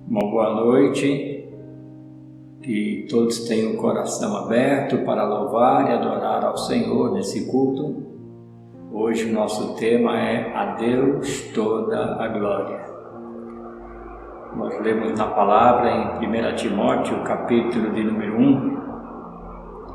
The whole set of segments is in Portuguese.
Uma boa noite, que todos tenham o coração aberto para louvar e adorar ao Senhor nesse culto. Hoje o nosso tema é A Deus toda a glória. Nós lemos na palavra em 1 Timóteo, capítulo de número 1.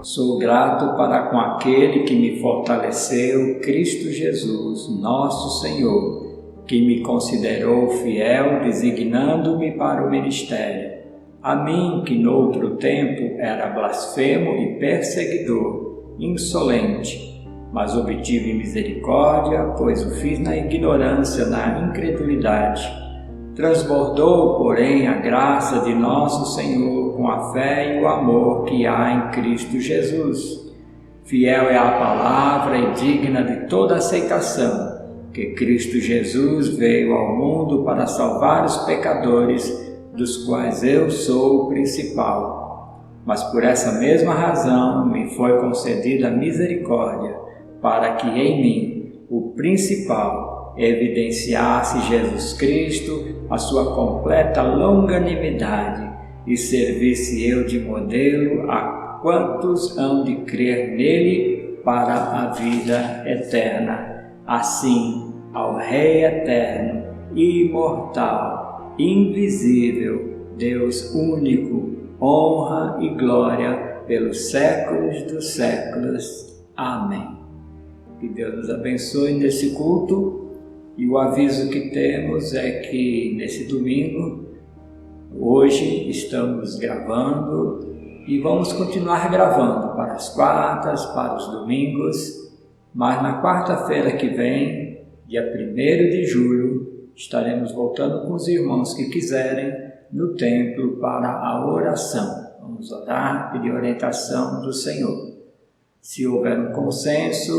Sou grato para com aquele que me fortaleceu, Cristo Jesus, nosso Senhor, que me considerou fiel, designando-me para o ministério. A mim, que noutro tempo era blasfemo e perseguidor, insolente, mas obtive misericórdia, pois o fiz na ignorância, na incredulidade. Transbordou, porém, a graça de nosso Senhor com a fé e o amor que há em Cristo Jesus. Fiel é a palavra e digna de toda aceitação, que Cristo Jesus veio ao mundo para salvar os pecadores, dos quais eu sou o principal. Mas por essa mesma razão me foi concedida misericórdia, para que em mim, o principal, evidenciasse Jesus Cristo a sua completa longanimidade e servisse eu de modelo a quantos hão de crer nele para a vida eterna. Assim, ao Rei eterno, imortal, invisível, Deus único, honra e glória pelos séculos dos séculos. Amém. Que Deus nos abençoe nesse culto. E o aviso que temos é que nesse domingo, hoje estamos gravando e vamos continuar gravando para as quartas, para os domingos, mas na quarta-feira que vem, dia 1º de julho, estaremos voltando com os irmãos que quiserem no templo para a oração. Vamos orar, pedir orientação do Senhor. Se houver um consenso,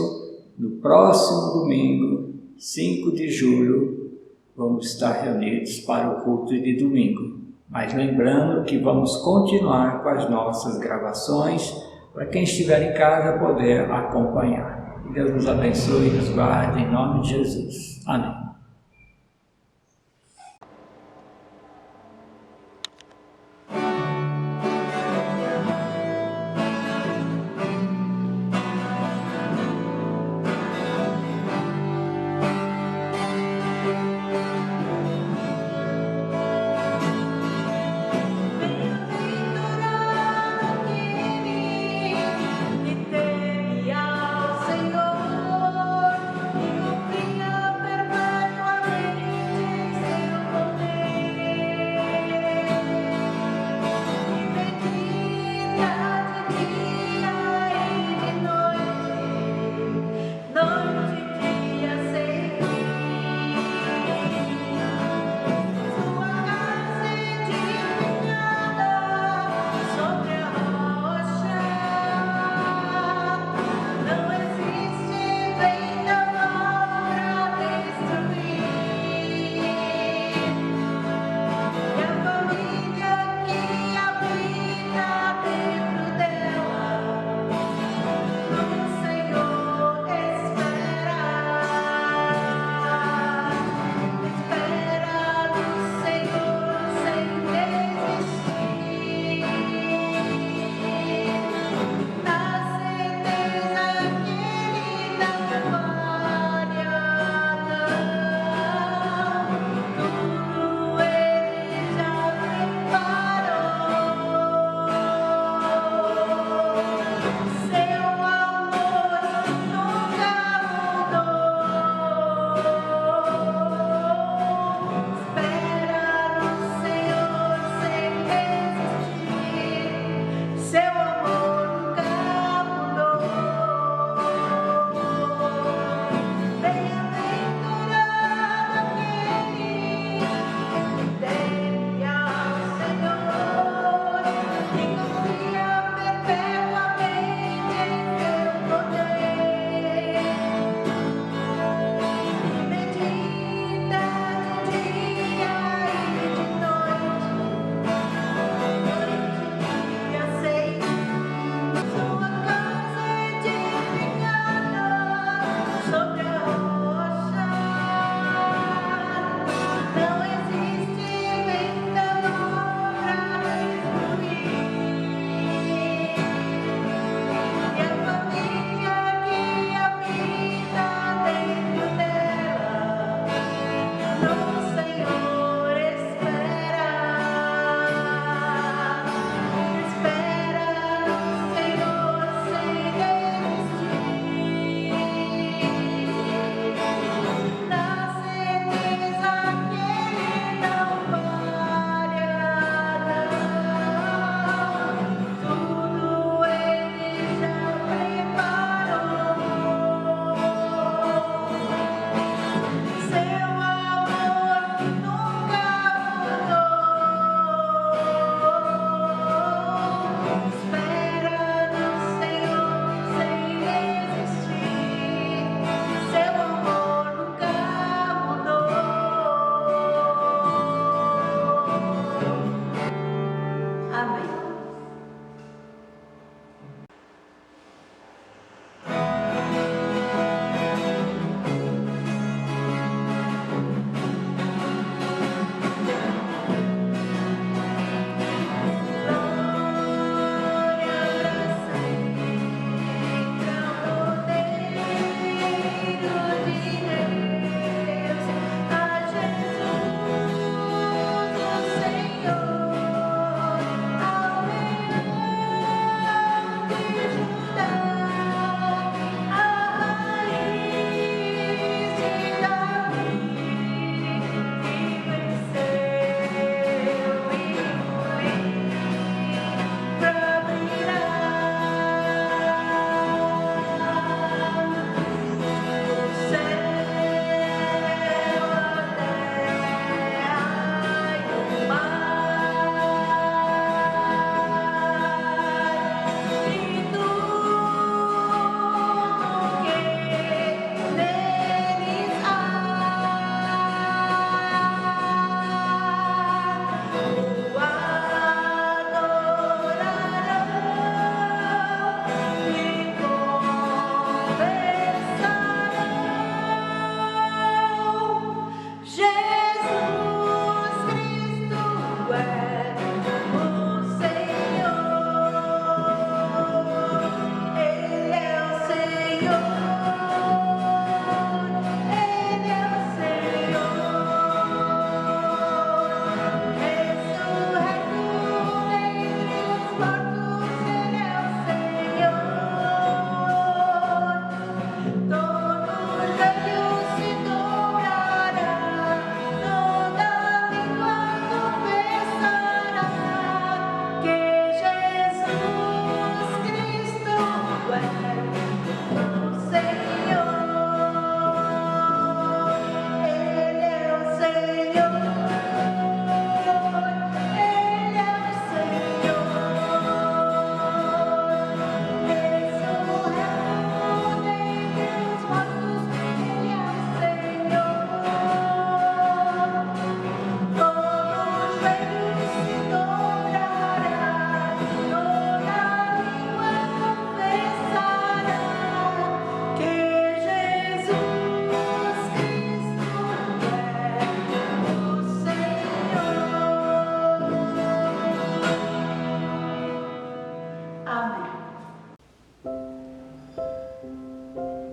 no próximo domingo, 5 de julho, vamos estar reunidos para o culto de domingo. Mas lembrando que vamos continuar com as nossas gravações, para quem estiver em casa poder acompanhar. Deus nos abençoe e nos guarde, em nome de Jesus. Amém.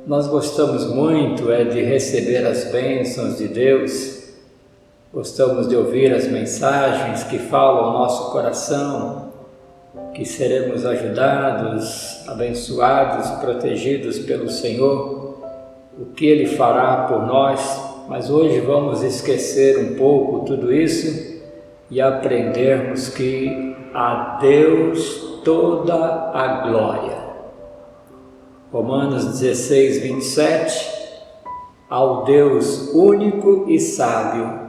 nós gostamos muito de receber as bênçãos de Deus, gostamos de ouvir as mensagens que falam ao nosso coração, que seremos ajudados, abençoados, protegidos pelo Senhor, o que Ele fará por nós, mas hoje vamos esquecer um pouco tudo isso e aprendermos que a Deus toda a glória. Romanos 16, 27, ao Deus único e sábio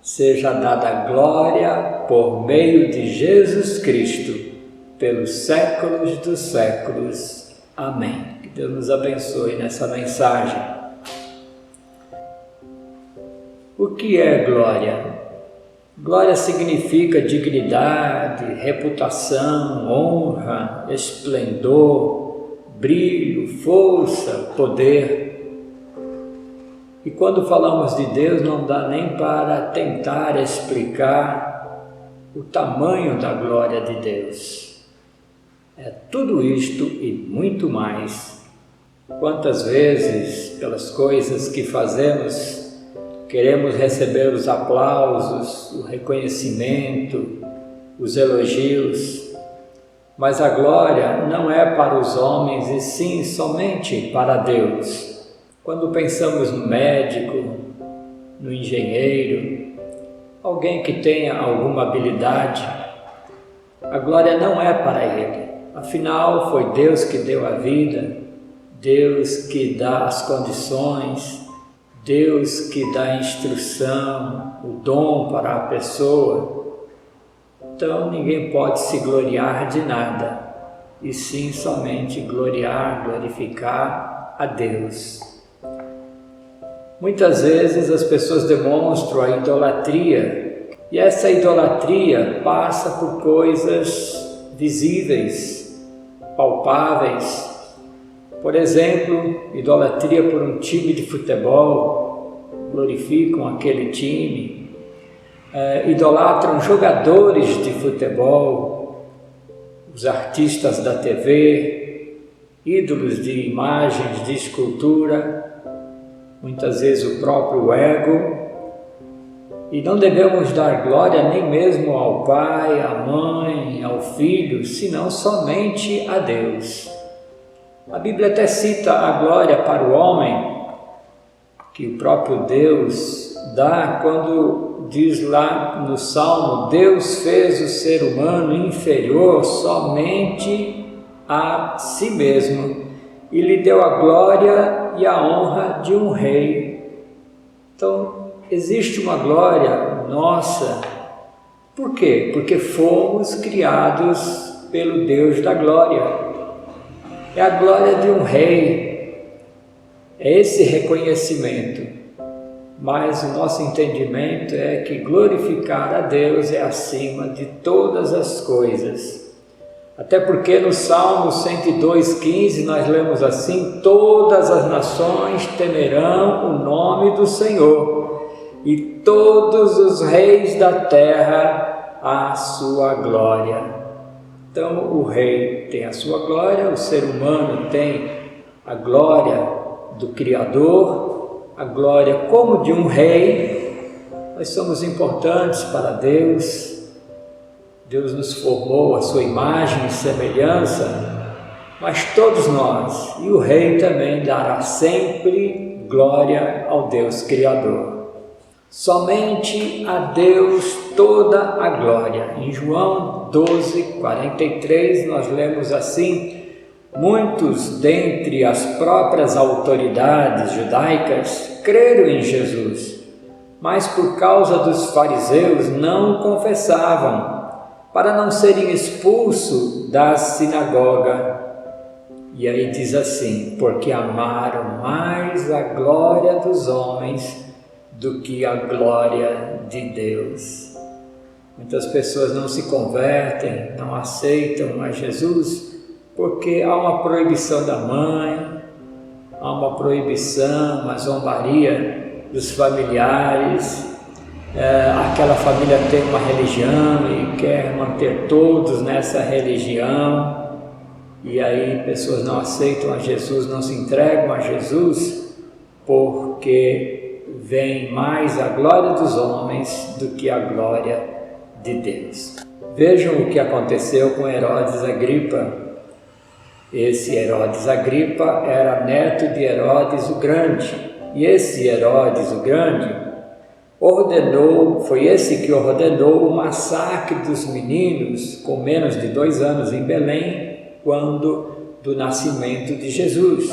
seja dada glória por meio de Jesus Cristo, pelos séculos dos séculos. Amém. Que Deus nos abençoe nessa mensagem. O que é glória? Glória significa dignidade, reputação, honra, esplendor, brilho, força, poder. E quando falamos de Deus, não dá nem para tentar explicar o tamanho da glória de Deus. É tudo isto e muito mais. Quantas vezes, pelas coisas que fazemos, queremos receber os aplausos, o reconhecimento, os elogios, mas a glória não é para os homens e sim somente para Deus. Quando pensamos no médico, no engenheiro, alguém que tenha alguma habilidade, a glória não é para ele. Afinal, foi Deus que deu a vida, Deus que dá as condições, Deus que dá a instrução, o dom para a pessoa. Então ninguém pode se gloriar de nada, e sim somente glorificar a Deus. Muitas vezes as pessoas demonstram a idolatria, e essa idolatria passa por coisas visíveis, palpáveis. Por exemplo, idolatria por um time de futebol, glorificam aquele time, idolatram jogadores de futebol, os artistas da TV, ídolos de imagens, de escultura, muitas vezes o próprio ego. E não devemos dar glória nem mesmo ao pai, à mãe, ao filho, senão somente a Deus. A Bíblia até cita a glória para o homem, que o próprio Deus dá quando diz lá no Salmo: Deus fez o ser humano inferior somente a si mesmo e lhe deu a glória e a honra de um rei. Então, existe uma glória nossa. Por quê? Porque fomos criados pelo Deus da glória. É a glória de um rei, é esse reconhecimento. Mas o nosso entendimento é que glorificar a Deus é acima de todas as coisas. Até porque no Salmo 102:15 nós lemos assim: todas as nações temerão o nome do Senhor, e todos os reis da terra a sua glória. Então o rei tem a sua glória, o ser humano tem a glória do Criador, a glória como de um rei. Nós somos importantes para Deus, Deus nos formou à sua imagem e semelhança, mas todos nós, e o rei também dará sempre glória ao Deus Criador. Somente a Deus toda a glória. Em João 12:43 nós lemos assim: muitos dentre as próprias autoridades judaicas creram em Jesus, mas por causa dos fariseus não o confessavam, para não serem expulsos da sinagoga. E aí diz assim: porque amaram mais a glória dos homens do que a glória de Deus. Muitas pessoas não se convertem, não aceitam a Jesus, porque há uma proibição da mãe, há uma proibição, uma zombaria dos familiares. Aquela família tem uma religião e quer manter todos nessa religião, e aí pessoas não aceitam a Jesus, não se entregam a Jesus, porque vem mais a glória dos homens do que a glória de Deus. Vejam o que aconteceu com Herodes Agripa. Esse Herodes Agripa era neto de Herodes o Grande, e esse Herodes o Grande foi esse que ordenou o massacre dos meninos com menos de 2 anos em Belém, do nascimento de Jesus.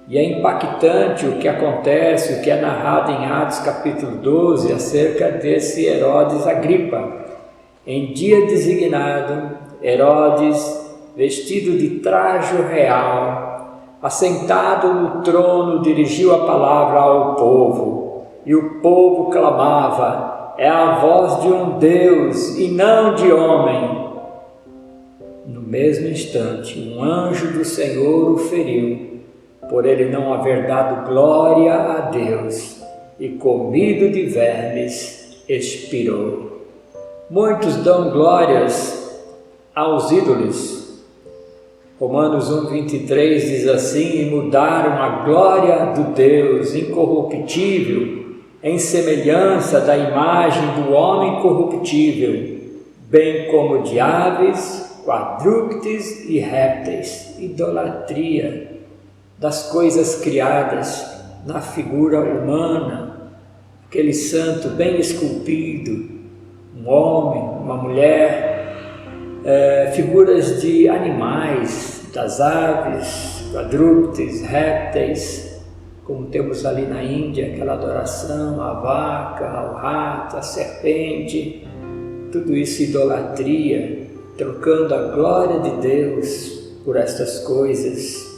E é impactante o que acontece, o que é narrado em Atos capítulo 12, acerca desse Herodes Agripa. Em dia designado, Herodes, vestido de trajo real, assentado no trono, dirigiu a palavra ao povo, e o povo clamava: é a voz de um Deus e não de homem. No mesmo instante, um anjo do Senhor o feriu, por ele não haver dado glória a Deus, e comido de vermes, expirou. Muitos dão glórias aos ídolos. Romanos 1,23 diz assim: e mudaram a glória do Deus incorruptível em semelhança da imagem do homem corruptível, bem como de aves, quadrúpedes e répteis. Idolatria das coisas criadas na figura humana, aquele santo bem esculpido, um homem, uma mulher, figuras de animais, das aves, quadrúpedes, répteis, como temos ali na Índia, aquela adoração à vaca, ao rato, à serpente, tudo isso idolatria, trocando a glória de Deus por estas coisas.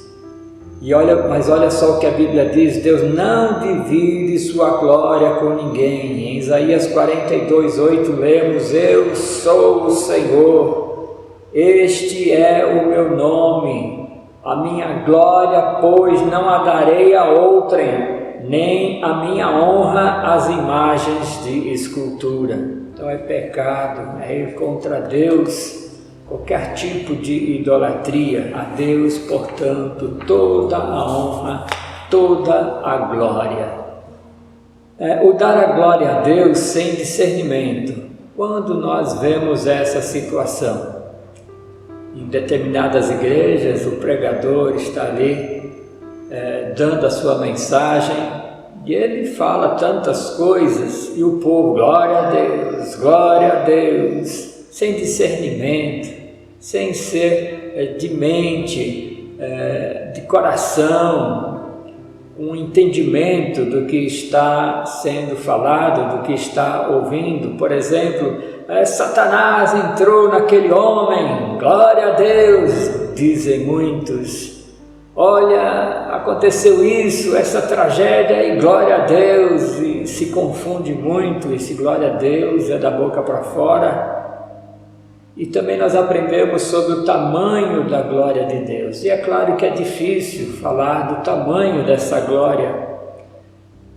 Mas olha só o que a Bíblia diz: Deus não divide sua glória com ninguém. Em Isaías 42:8 lemos: eu sou o Senhor, este é o meu nome, a minha glória, pois não a darei a outrem, nem a minha honra às imagens de escultura. Então é pecado, é ir contra Deus. Qualquer tipo de idolatria a Deus, portanto, toda a honra, toda a glória. O dar a glória a Deus sem discernimento. Quando nós vemos essa situação, em determinadas igrejas, o pregador está ali dando a sua mensagem e ele fala tantas coisas e o povo, glória a Deus, sem discernimento, sem ser de mente, de coração, um entendimento do que está sendo falado, do que está ouvindo. Por exemplo, Satanás entrou naquele homem, glória a Deus, dizem muitos. Olha, aconteceu isso, essa tragédia e glória a Deus, e se confunde muito esse glória a Deus, é da boca para fora. E também nós aprendemos sobre o tamanho da glória de Deus. E é claro que é difícil falar do tamanho dessa glória.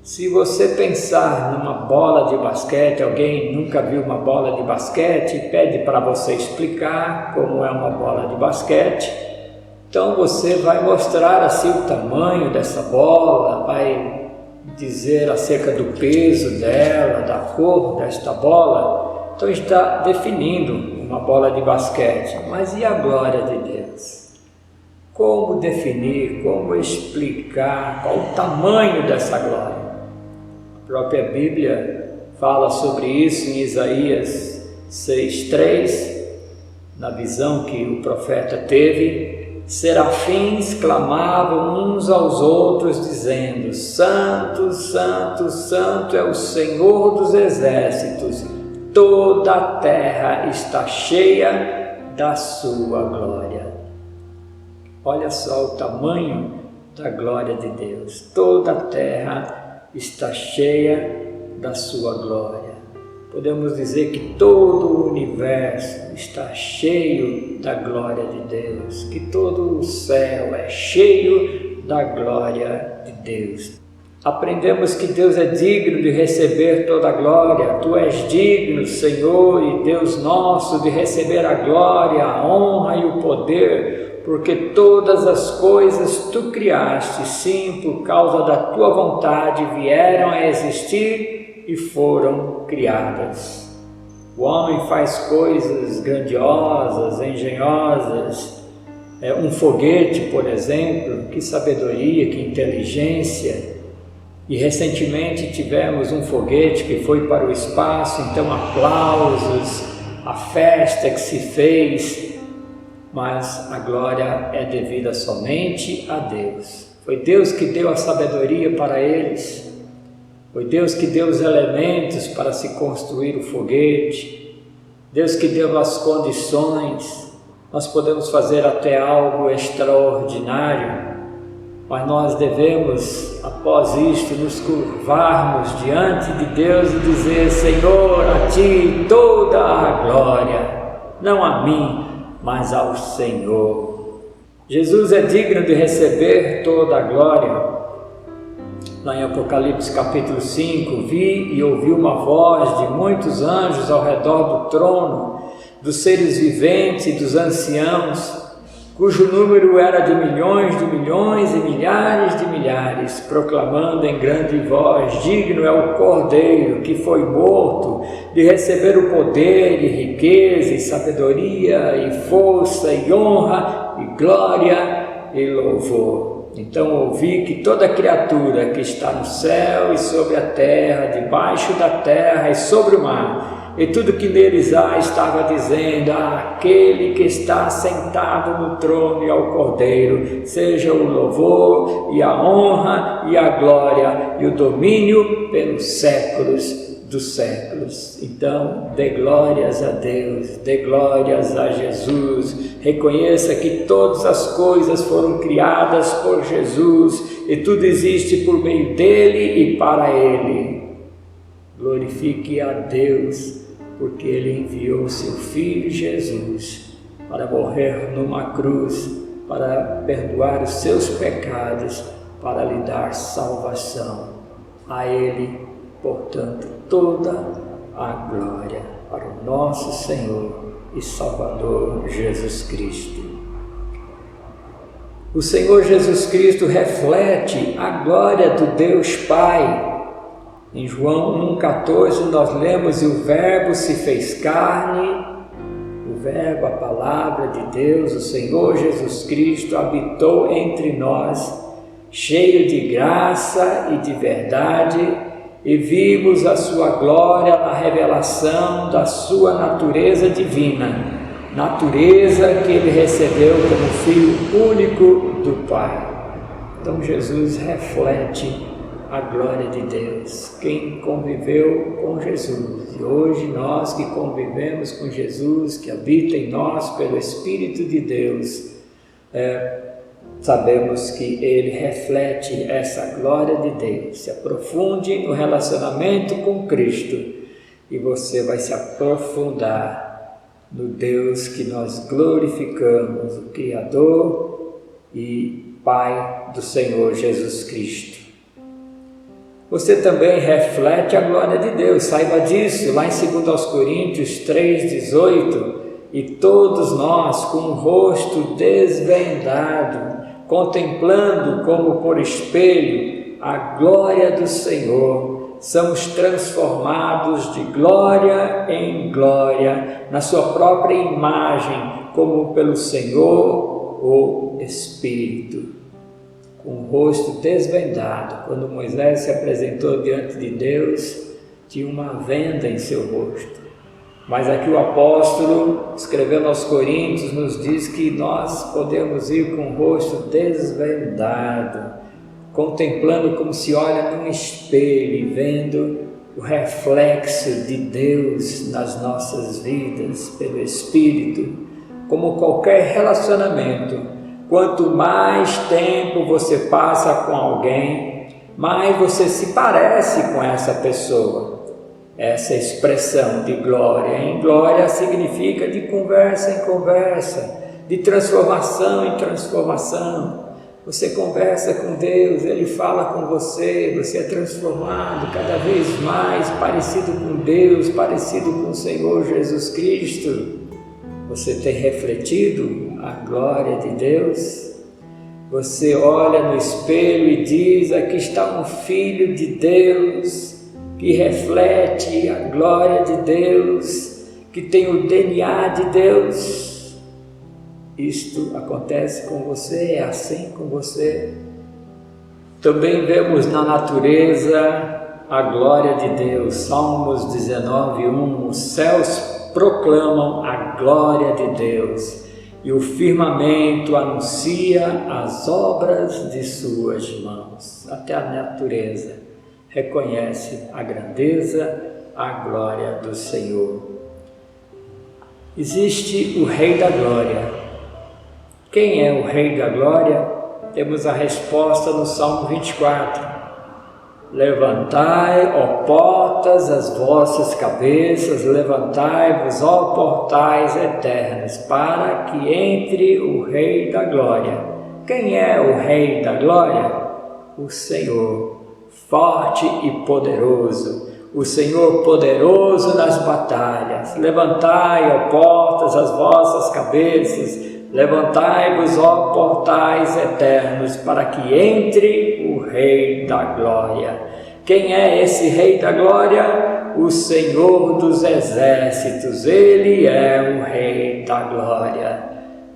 Se você pensar numa bola de basquete, alguém nunca viu uma bola de basquete, pede para você explicar como é uma bola de basquete. Então você vai mostrar assim o tamanho dessa bola, vai dizer acerca do peso dela, da cor desta bola. Então está definindo uma bola de basquete, mas e a glória de Deus? Como definir, como explicar qual o tamanho dessa glória? A própria Bíblia fala sobre isso em Isaías 6:3, na visão que o profeta teve. Serafins clamavam uns aos outros, dizendo: Santo, Santo, Santo é o Senhor dos exércitos, toda a terra está cheia da sua glória. Olha só o tamanho da glória de Deus. Toda a terra está cheia da sua glória. Podemos dizer que todo o universo está cheio da glória de Deus, que todo o céu é cheio da glória de Deus. Aprendemos que Deus é digno de receber toda a glória. Tu és digno, Senhor e Deus nosso, de receber a glória, a honra e o poder, porque todas as coisas tu criaste, sim, por causa da tua vontade vieram a existir e foram criadas. O homem faz coisas grandiosas, engenhosas, um foguete, por exemplo, que sabedoria, que inteligência. E recentemente tivemos um foguete que foi para o espaço, então aplausos, a festa que se fez, mas a glória é devida somente a Deus. Foi Deus que deu a sabedoria para eles, foi Deus que deu os elementos para se construir o foguete, Deus que deu as condições. Nós podemos fazer até algo extraordinário, mas nós devemos, após isto, nos curvarmos diante de Deus e dizer: Senhor, a Ti toda a glória, não a mim, mas ao Senhor. Jesus é digno de receber toda a glória. Lá em Apocalipse capítulo 5, vi e ouvi uma voz de muitos anjos ao redor do trono, dos seres viventes e dos anciãos, cujo número era de milhões e milhares de milhares, proclamando em grande voz: digno é o Cordeiro que foi morto de receber o poder e riqueza e sabedoria e força e honra e glória e louvor. Então ouvi que toda criatura que está no céu e sobre a terra, debaixo da terra e sobre o mar, e tudo que neles há, estava dizendo: àquele que está sentado no trono e ao Cordeiro, seja o louvor e a honra e a glória e o domínio pelos séculos dos séculos. Então, dê glórias a Deus, dê glórias a Jesus, reconheça que todas as coisas foram criadas por Jesus e tudo existe por meio dele e para ele. Glorifique a Deus, porque Ele enviou seu Filho Jesus para morrer numa cruz, para perdoar os seus pecados, para lhe dar salvação. A Ele, portanto, toda a glória para o nosso Senhor e Salvador Jesus Cristo. O Senhor Jesus Cristo reflete a glória do Deus Pai. Em João 1,14 nós lemos: e o Verbo se fez carne, o Verbo, a palavra de Deus, o Senhor Jesus Cristo, habitou entre nós, cheio de graça e de verdade, e vimos a sua glória na revelação da sua natureza divina, natureza que ele recebeu como Filho único do Pai. Então Jesus reflete a glória de Deus. Quem conviveu com Jesus, e hoje nós que convivemos com Jesus, que habita em nós pelo Espírito de Deus, sabemos que Ele reflete essa glória de Deus. Se aprofunde no relacionamento com Cristo e você vai se aprofundar no Deus que nós glorificamos, o Criador e Pai do Senhor Jesus Cristo. Você também reflete a glória de Deus, saiba disso, lá em 2 Coríntios 3,18, e todos nós com o rosto desvendado, contemplando como por espelho a glória do Senhor, somos transformados de glória em glória, na sua própria imagem, como pelo Senhor, o Espírito. Com o rosto desvendado, quando Moisés se apresentou diante de Deus, tinha uma venda em seu rosto. Mas aqui o apóstolo, escrevendo aos Coríntios, nos diz que nós podemos ir com o rosto desvendado, contemplando como se olha num espelho e vendo o reflexo de Deus nas nossas vidas, pelo Espírito. Como qualquer relacionamento, quanto mais tempo você passa com alguém, mais você se parece com essa pessoa. Essa expressão de glória em glória significa de conversa em conversa, de transformação em transformação. Você conversa com Deus, Ele fala com você, você é transformado cada vez mais, parecido com Deus, parecido com o Senhor Jesus Cristo. Você tem refletido a glória de Deus? Você olha no espelho e diz: aqui está um filho de Deus que reflete a glória de Deus, que tem o DNA de Deus. Isto acontece com você, é assim com você. Também vemos na natureza a glória de Deus. Salmos 19:1. Os céus proclamam a glória de Deus e o firmamento anuncia as obras de suas mãos. Até a natureza reconhece a grandeza, a glória do Senhor. Existe o Rei da Glória. Quem é o Rei da Glória? Temos a resposta no Salmo 24. Levantai, ó portas, as vossas cabeças, levantai-vos, ó portais eternos, para que entre o Rei da Glória. Quem é o Rei da Glória? O Senhor, forte e poderoso, o Senhor poderoso nas batalhas. Levantai, ó portas, as vossas cabeças, levantai-vos, ó portais eternos, para que entre o Rei da Glória. Quem é esse Rei da Glória? O Senhor dos Exércitos. Ele é o Rei da Glória.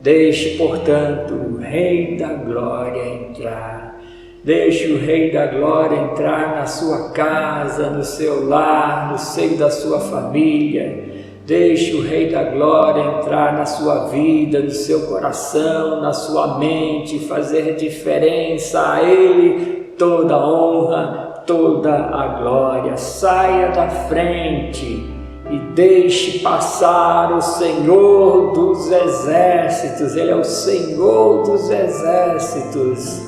Deixe, portanto, o Rei da Glória entrar. Deixe o Rei da Glória entrar na sua casa, no seu lar, no seio da sua família. Deixe o Rei da Glória entrar na sua vida, no seu coração, na sua mente, fazer diferença. A Ele toda a honra, toda a glória. Saia da frente e deixe passar o Senhor dos Exércitos. Ele é o Senhor dos Exércitos.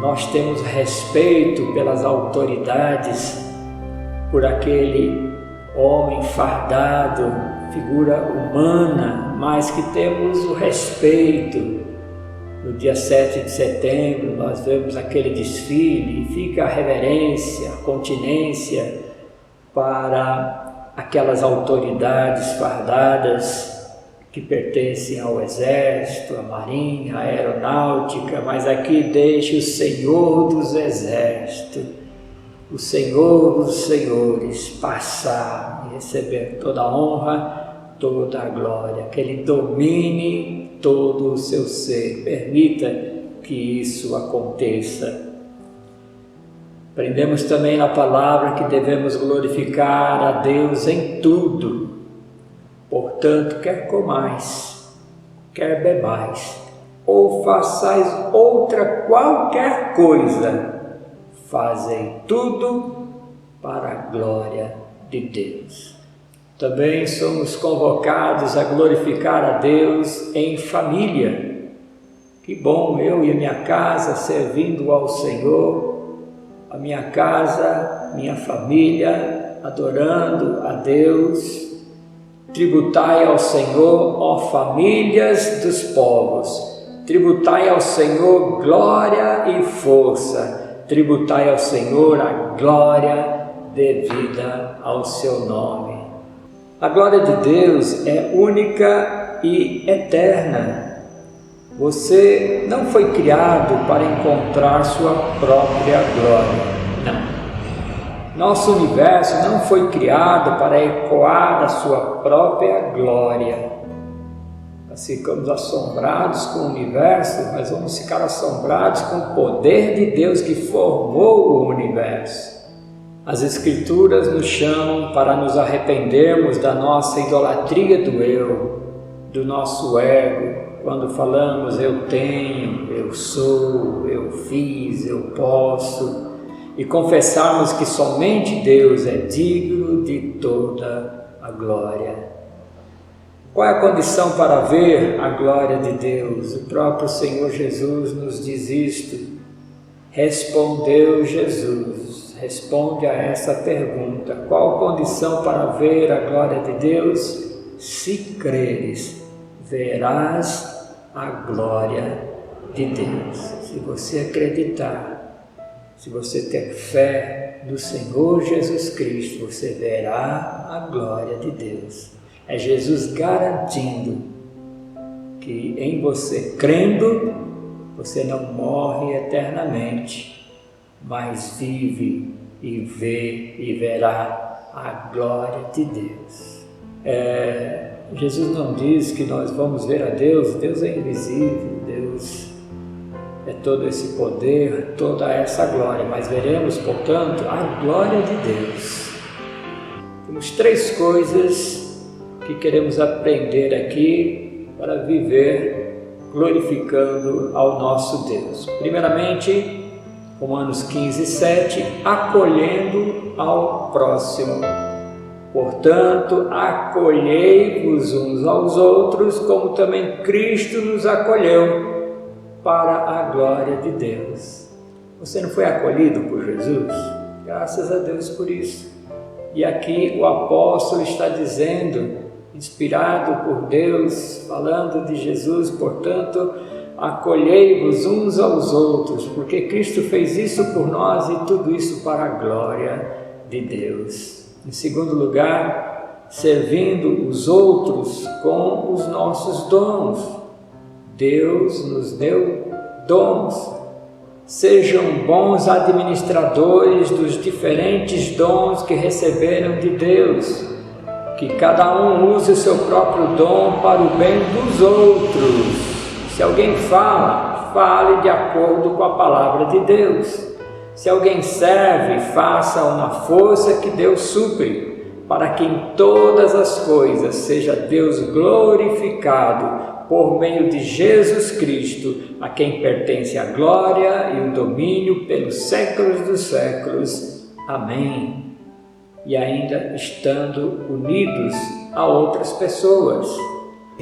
Nós temos respeito pelas autoridades, por aquele homem fardado, figura humana, mas que temos o respeito. No dia 7 de setembro nós vemos aquele desfile e fica a reverência, a continência para aquelas autoridades fardadas que pertencem ao Exército, à Marinha, à Aeronáutica, mas aqui deixa o Senhor dos Exércitos, o Senhor dos Senhores passar e receber toda a honra, toda a glória, que Ele domine todo o seu ser. Permita que isso aconteça. Aprendemos também na palavra que devemos glorificar a Deus em tudo. Portanto, quer comais, quer bebais, ou façais outra qualquer coisa, fazem tudo para a glória de Deus. Também somos convocados a glorificar a Deus em família. Que bom eu e a minha casa servindo ao Senhor, a minha casa, minha família, adorando a Deus. Tributai ao Senhor, ó famílias dos povos, tributai ao Senhor glória e força. Tributai ao Senhor a glória devida ao seu nome. A glória de Deus é única e eterna. Você não foi criado para encontrar sua própria glória. Não. Nosso universo não foi criado para ecoar a sua própria glória. Nós ficamos assombrados com o universo, mas vamos ficar assombrados com o poder de Deus que formou o universo. As Escrituras nos chamam para nos arrependermos da nossa idolatria do eu, do nosso ego, quando falamos eu tenho, eu sou, eu fiz, eu posso, e confessarmos que somente Deus é digno de toda a glória. Qual é a condição para ver a glória de Deus? O próprio Senhor Jesus nos diz isto. Respondeu Jesus, responde a essa pergunta. Qual a condição para ver a glória de Deus? Se creres, verás a glória de Deus. Se você acreditar, se você ter fé no Senhor Jesus Cristo, você verá a glória de Deus. É Jesus garantindo que em você crendo, você não morre eternamente, mas vive e vê e verá a glória de Deus. Jesus não diz que nós vamos ver a Deus. Deus é invisível, Deus é todo esse poder, toda essa glória, mas veremos, portanto, a glória de Deus. Temos 3 coisas que queremos aprender aqui para viver glorificando ao nosso Deus. Primeiramente, Romanos 15:7, acolhendo ao próximo. Portanto, acolhei-vos uns aos outros, como também Cristo nos acolheu, para a glória de Deus. Você não foi acolhido por Jesus? Graças a Deus por isso. E aqui o apóstolo está dizendo, inspirado por Deus, falando de Jesus, portanto, acolhei-vos uns aos outros, porque Cristo fez isso por nós e tudo isso para a glória de Deus. Em segundo lugar, servindo os outros com os nossos dons. Deus nos deu dons. Sejam bons administradores dos diferentes dons que receberam de Deus. Que cada um use o seu próprio dom para o bem dos outros. Se alguém fala, fale de acordo com a palavra de Deus. Se alguém serve, faça uma força que Deus supre, para que em todas as coisas seja Deus glorificado por meio de Jesus Cristo, a quem pertence a glória e o domínio pelos séculos dos séculos. Amém. E ainda estando unidos a outras pessoas.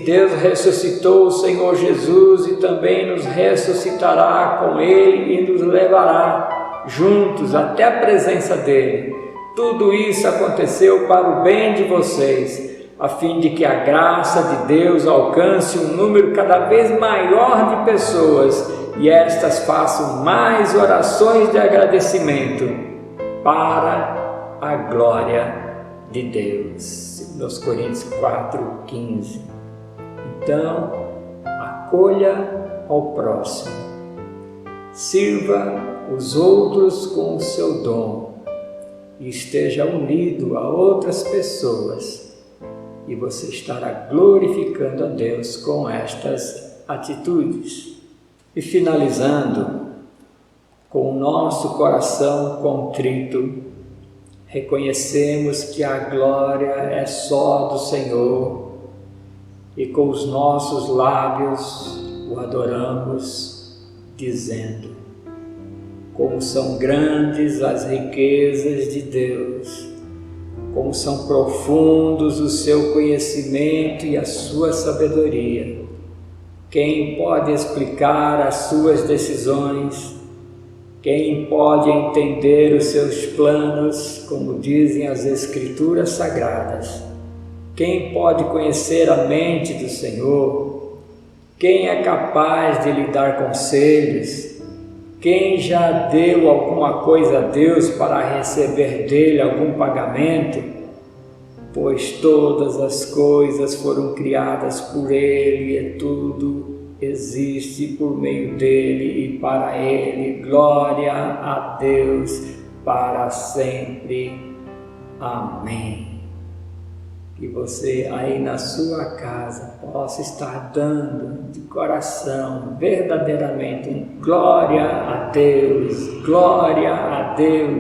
Deus ressuscitou o Senhor Jesus e também nos ressuscitará com Ele e nos levará juntos até a presença dEle. Tudo isso aconteceu para o bem de vocês, a fim de que a graça de Deus alcance um número cada vez maior de pessoas e estas façam mais orações de agradecimento para a glória de Deus. 2 Coríntios 4:15. Então, acolha ao próximo, sirva os outros com o seu dom e esteja unido a outras pessoas, e você estará glorificando a Deus com estas atitudes. E finalizando, com o nosso coração contrito, reconhecemos que a glória é só do Senhor e com os nossos lábios o adoramos, dizendo: como são grandes as riquezas de Deus, como são profundos o seu conhecimento e a sua sabedoria. Quem pode explicar as suas decisões? Quem pode entender os seus planos, como dizem as Escrituras Sagradas? Quem pode conhecer a mente do Senhor? Quem é capaz de lhe dar conselhos? Quem já deu alguma coisa a Deus para receber dele algum pagamento? Pois todas as coisas foram criadas por ele e tudo existe por meio dele e para ele. Glória a Deus para sempre. Amém. Que você aí na sua casa possa estar dando de coração verdadeiramente glória a Deus,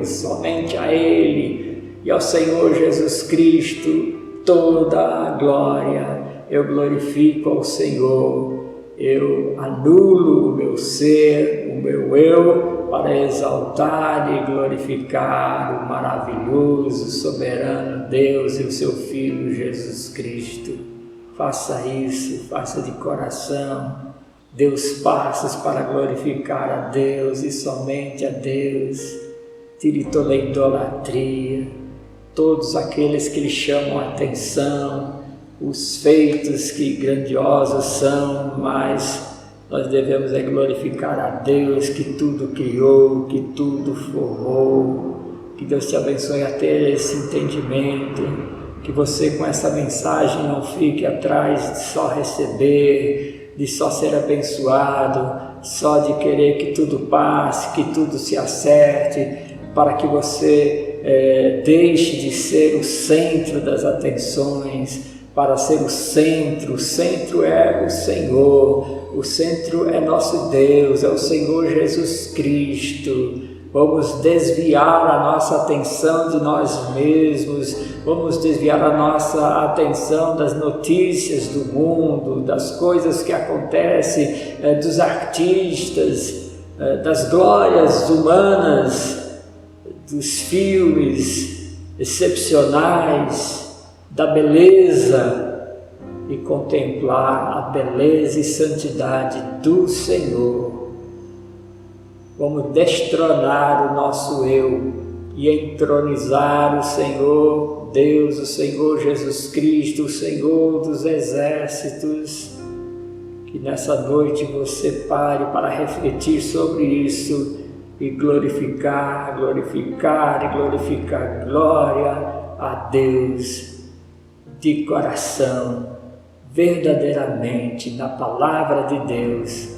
somente a Ele e ao Senhor Jesus Cristo toda a glória. Eu glorifico ao Senhor, eu anulo o meu ser, o meu eu, para exaltar e glorificar o maravilhoso, soberano Deus e o seu Filho Jesus Cristo. Faça isso, faça de coração. Dê os passos para glorificar a Deus e somente a Deus. Tire toda a idolatria, todos aqueles que lhe chamam a atenção, os feitos que grandiosos são, mas nós devemos glorificar a Deus que tudo criou, que tudo formou. Que Deus te abençoe a ter esse entendimento, que você com essa mensagem não fique atrás de só receber, de só ser abençoado, só de querer que tudo passe, que tudo se acerte, para que você deixe de ser o centro das atenções, para ser o centro é o Senhor, o centro é nosso Deus, é o Senhor Jesus Cristo. Vamos desviar a nossa atenção de nós mesmos, vamos desviar a nossa atenção das notícias do mundo, das coisas que acontecem, dos artistas, das glórias humanas, dos filmes excepcionais, da beleza, e contemplar a beleza e santidade do Senhor. Vamos destronar o nosso eu e entronizar o Senhor Deus, o Senhor Jesus Cristo, o Senhor dos exércitos. Que nessa noite você pare para refletir sobre isso e glorificar glória a Deus de coração, verdadeiramente na palavra de Deus,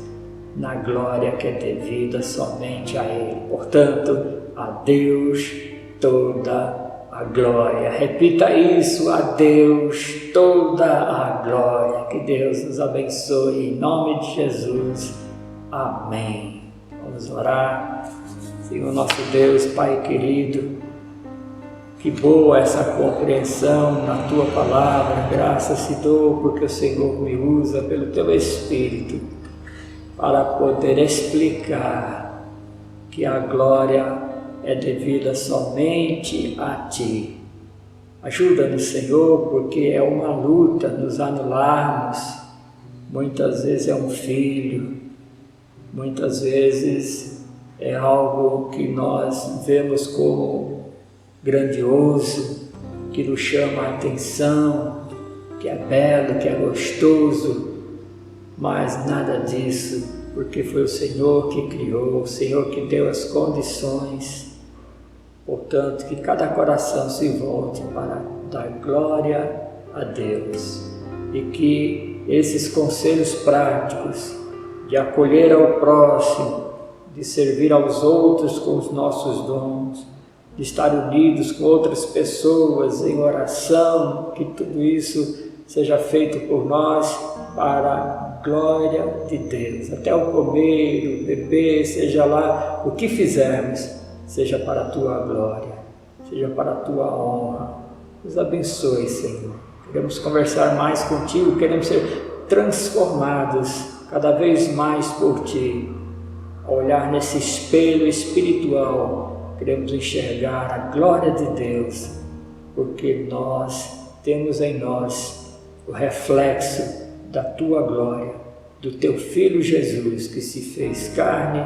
na glória que é devida somente a Ele. Portanto, a Deus toda a glória. Repita isso: a Deus toda a glória. Que Deus nos abençoe em nome de Jesus. Amém. Vamos orar. Senhor nosso Deus, Pai querido, que boa essa compreensão na Tua palavra. Graças te dou porque o Senhor me usa pelo Teu Espírito para poder explicar que a glória é devida somente a Ti. Ajuda-nos, Senhor, porque é uma luta nos anularmos. Muitas vezes é um filho, muitas vezes é algo que nós vemos como grandioso, que nos chama a atenção, que é belo, que é gostoso, mas nada disso, porque foi o Senhor que criou, o Senhor que deu as condições. Portanto, que cada coração se volte para dar glória a Deus e que esses conselhos práticos de acolher ao próximo, de servir aos outros com os nossos dons, de estar unidos com outras pessoas em oração, que tudo isso seja feito por nós para a glória de Deus. Até o comer, o beber, seja lá o que fizermos, seja para a Tua glória, seja para a Tua honra. Nos abençoe, Senhor. Queremos conversar mais contigo, queremos ser transformados cada vez mais por Ti. Ao olhar nesse espelho espiritual, queremos enxergar a glória de Deus, porque nós temos em nós o reflexo da Tua glória, do Teu Filho Jesus, que se fez carne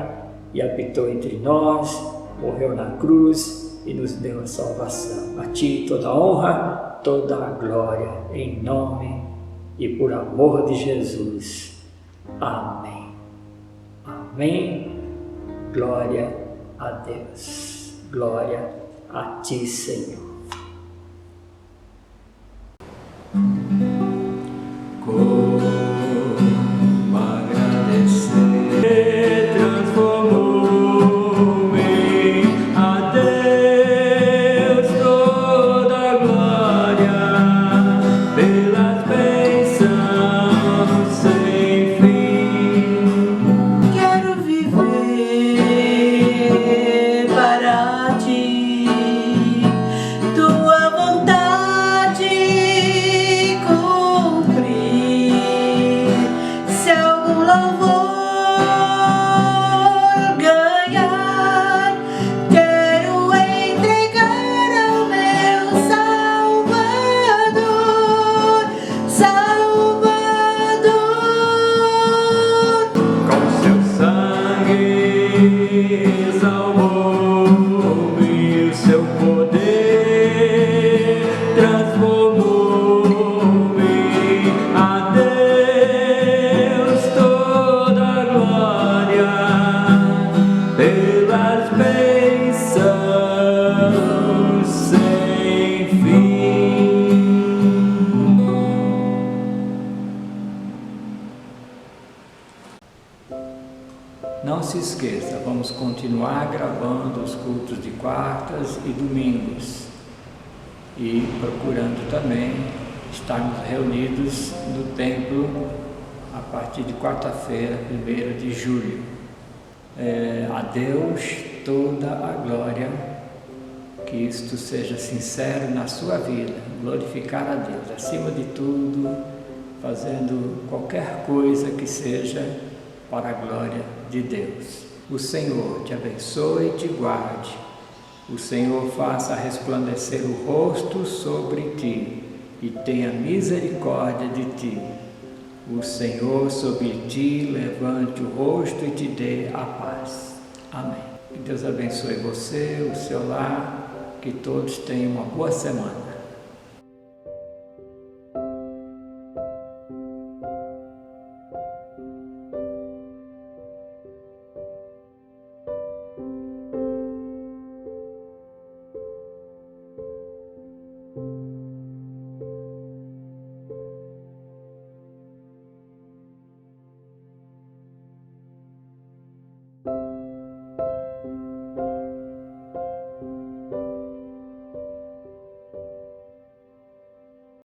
e habitou entre nós, morreu na cruz e nos deu a salvação. A Ti toda a honra, toda a glória, em nome e por amor de Jesus. Amém. Amém. Glória a Deus. Glória a Ti, Senhor. Como agradecer, transformou-me a Deus toda a glória, pelas bênçãos sem fim. Quero viver para Ti, continuar gravando os cultos de quartas e domingos e procurando também estarmos reunidos no templo a partir de quarta-feira, 1º de julho. A Deus toda a glória, que isto seja sincero na sua vida, glorificar a Deus, acima de tudo, fazendo qualquer coisa que seja para a glória de Deus. O Senhor te abençoe e te guarde. O Senhor faça resplandecer o rosto sobre ti e tenha misericórdia de ti. O Senhor sobre ti levante o rosto e te dê a paz. Amém. Que Deus abençoe você, o seu lar, que todos tenham uma boa semana.